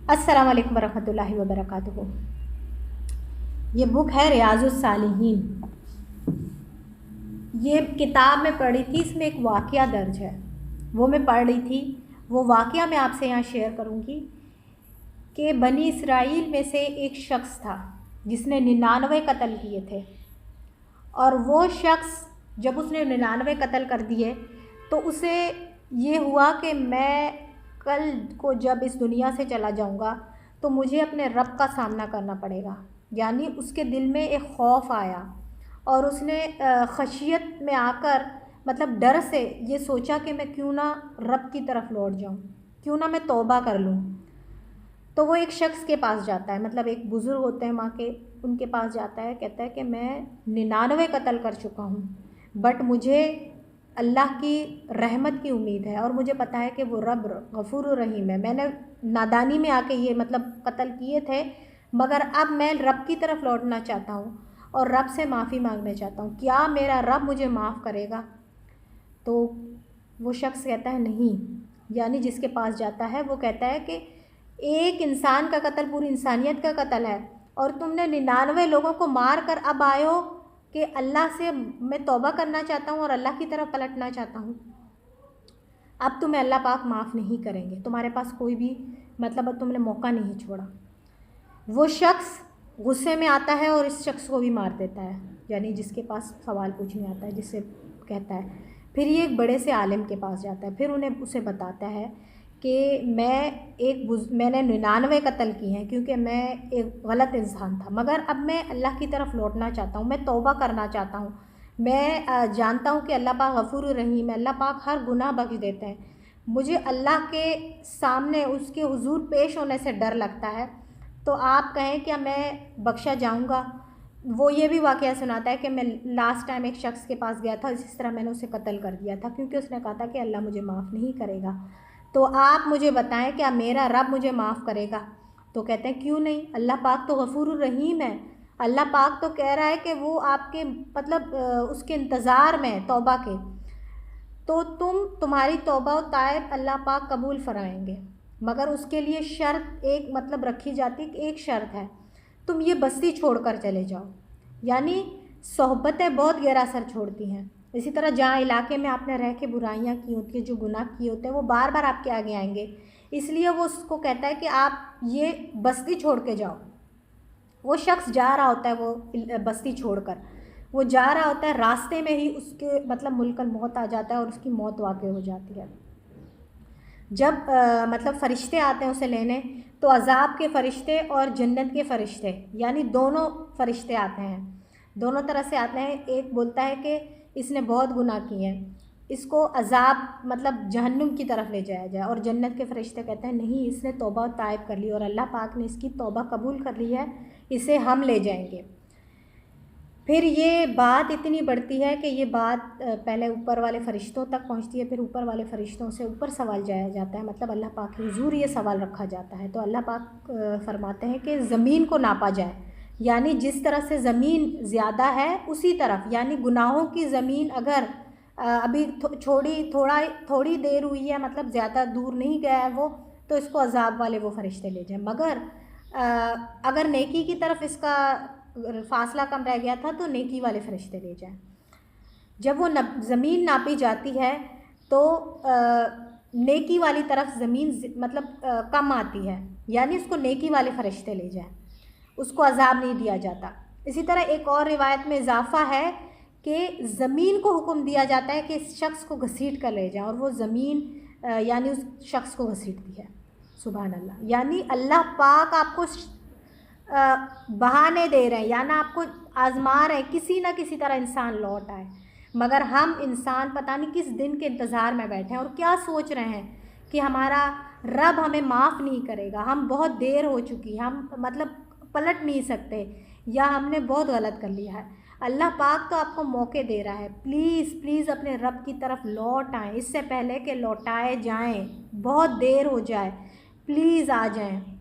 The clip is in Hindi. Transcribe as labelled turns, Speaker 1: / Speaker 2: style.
Speaker 1: अस्सलाम वालेकुम वरहमतुल्लाहि वबरकातुहू। ये बुक है रियाजुस सालिहीन। ये किताब में पढ़ी थी, इसमें एक वाक़या दर्ज है, वो मैं पढ़ रही थी। वो वाक़या मैं आपसे यहाँ शेयर करूँगी कि बनी इसराइल में से एक शख्स था जिसने 99 कत्ल किए थे। और वो शख्स जब उसने 99 कत्ल कर दिए तो उसे ये हुआ कि मैं कल को जब इस दुनिया से चला जाऊंगा तो मुझे अपने रब का सामना करना पड़ेगा। यानी उसके दिल में एक खौफ आया और उसने खशियत में आकर मतलब डर से ये सोचा कि मैं क्यों ना रब की तरफ लौट जाऊं, क्यों ना मैं तौबा कर लूं। तो वो एक शख्स के पास जाता है, मतलब एक बुज़ुर्ग होते हैं माँ के, उनके पास जाता है। कहता है कि मैं 99 कत्ल कर चुका हूँ, बट मुझे अल्लाह की रहमत की उम्मीद है और मुझे पता है कि वो रब गफूर रहीम है। मैंने नादानी में आके ये मतलब कत्ल किए थे, मगर अब मैं रब की तरफ लौटना चाहता हूँ और रब से माफ़ी मांगना चाहता हूँ। क्या मेरा रब मुझे माफ़ करेगा? तो वो शख्स कहता है नहीं। यानी जिसके पास जाता है वो कहता है कि एक इंसान का कत्ल पूरी इंसानियत का कत्ल है और तुमने 99 लोगों को मार कर अब आए हो कि अल्लाह से मैं तौबा करना चाहता हूँ और अल्लाह की तरफ पलटना चाहता हूँ। अब तुम्हें अल्लाह पाक माफ़ नहीं करेंगे, तुम्हारे पास कोई भी मतलब अब तुमने मौका नहीं छोड़ा। वो शख्स गुस्से में आता है और इस शख्स को भी मार देता है, यानी जिसके पास सवाल पूछने आता है, जिससे कहता है। फिर ये एक बड़े से आलिम के पास जाता है, फिर उन्हें उसे बताता है कि मैंने 99 कत्ल किए हैं क्योंकि मैं एक गलत इंसान था, मगर अब मैं अल्लाह की तरफ लौटना चाहता हूँ, मैं तौबा करना चाहता हूँ। मैं जानता हूँ कि अल्लाह पाक गफूर रहीम है, अल्लाह पाक हर गुनाह बख्श देते हैं। मुझे अल्लाह के सामने उसके हुजूर पेश होने से डर लगता है, तो आप कहें क्या मैं बख्शा जाऊंगा? वो ये भी वाक़या सुनाता है कि मैं लास्ट टाइम एक शख्स के पास गया था, इस तरह मैंने उसे कत्ल कर दिया था क्योंकि उसने कहा था कि अल्लाह मुझे माफ़ नहीं करेगा। तो आप मुझे बताएं क्या मेरा रब मुझे माफ़ करेगा? तो कहते हैं क्यों नहीं, अल्लाह पाक तो गफूर रहीम है। अल्लाह पाक तो कह रहा है कि वो आपके मतलब उसके इंतज़ार में है तौबा के। तो तुम्हारी तौबा व तायब अल्लाह पाक कबूल फराएंगे, मगर उसके लिए शर्त एक मतलब रखी जाती, एक शर्त है, तुम ये बस्ती छोड़कर चले जाओ। यानी सोहबतें बहुत गहरा असर छोड़ती हैं। इसी तरह जहाँ इलाके में आपने रह के बुराइयाँ की होती हैं, जो गुनाह किए होते हैं, वो बार बार आपके आगे आएंगे। इसलिए वो उसको कहता है कि आप ये बस्ती छोड़ के जाओ। वो शख्स जा रहा होता है, वो बस्ती छोड़कर वो जा रहा होता है, रास्ते में ही उसके मतलब मुल्कल मौत आ जाता है और उसकी मौत वाक़ई हो जाती है। जब मतलब फ़रिश्ते आते हैं उसे लेने, तो अज़ाब के फ़रिश्ते और जन्नत के फ़रिश्ते, यानी दोनों फ़रिश्ते आते हैं, दोनों तरह से आते हैं। एक बोलता है कि इसने बहुत गुनाह किए हैं, इसको अज़ाब मतलब जहन्नुम की तरफ ले जाया जाए, और जन्नत के फ़रिश्ते कहते हैं नहीं, इसने तौबा तायब कर ली और अल्लाह पाक ने इसकी तौबा कबूल कर ली है, इसे हम ले जाएंगे। फिर ये बात इतनी बढ़ती है कि ये बात पहले ऊपर वाले फ़रिश्तों तक पहुंचती है, फिर ऊपर वाले फ़रिश्तों से ऊपर सवाल जाया जाता है, मतलब अल्लाह पाक के हुजूर ये सवाल रखा जाता है। तो अल्लाह पाक फरमाते हैं कि ज़मीन को नापा जाए, यानी जिस तरह से ज़मीन ज़्यादा है उसी तरफ, यानी गुनाहों की ज़मीन अगर अभी थोड़ी देर हुई है, मतलब ज़्यादा दूर नहीं गया है वो, तो इसको अज़ाब वाले वो फ़रिश्ते ले जाएँ। मगर अगर नेकी की तरफ इसका फासला कम रह गया था तो नेकी वाले फ़रिश्ते ले जाएं। जब वो ज़मीन नापी जाती है तो नेकी वाली तरफ ज़मीन मतलब कम आती है, यानी उसको नेकी वाले फ़रिश्ते ले जाएं, उसको अज़ाब नहीं दिया जाता। इसी तरह एक और रिवायत में इजाफ़ा है कि ज़मीन को हुक्म दिया जाता है कि इस शख्स को घसीट कर ले जाएं, और वो ज़मीन यानी उस शख्स को घसीटती है। सुभान अल्लाह। यानी अल्लाह पाक आपको बहाने दे रहे हैं, या ना आपको आजमा रहे हैं किसी ना किसी तरह इंसान लौट आए, मगर हम इंसान पता नहीं किस दिन के इंतज़ार में बैठे हैं और क्या सोच रहे हैं कि हमारा रब हमें माफ़ नहीं करेगा, हम बहुत देर हो चुकी, हम मतलब पलट नहीं सकते, या हमने बहुत गलत कर लिया है। अल्लाह पाक तो आपको मौके दे रहा है, प्लीज़ प्लीज़ अपने रब की तरफ लौट आएँ, इससे पहले कि लौटाए जाएं, बहुत देर हो जाए, प्लीज़ आ जाएं।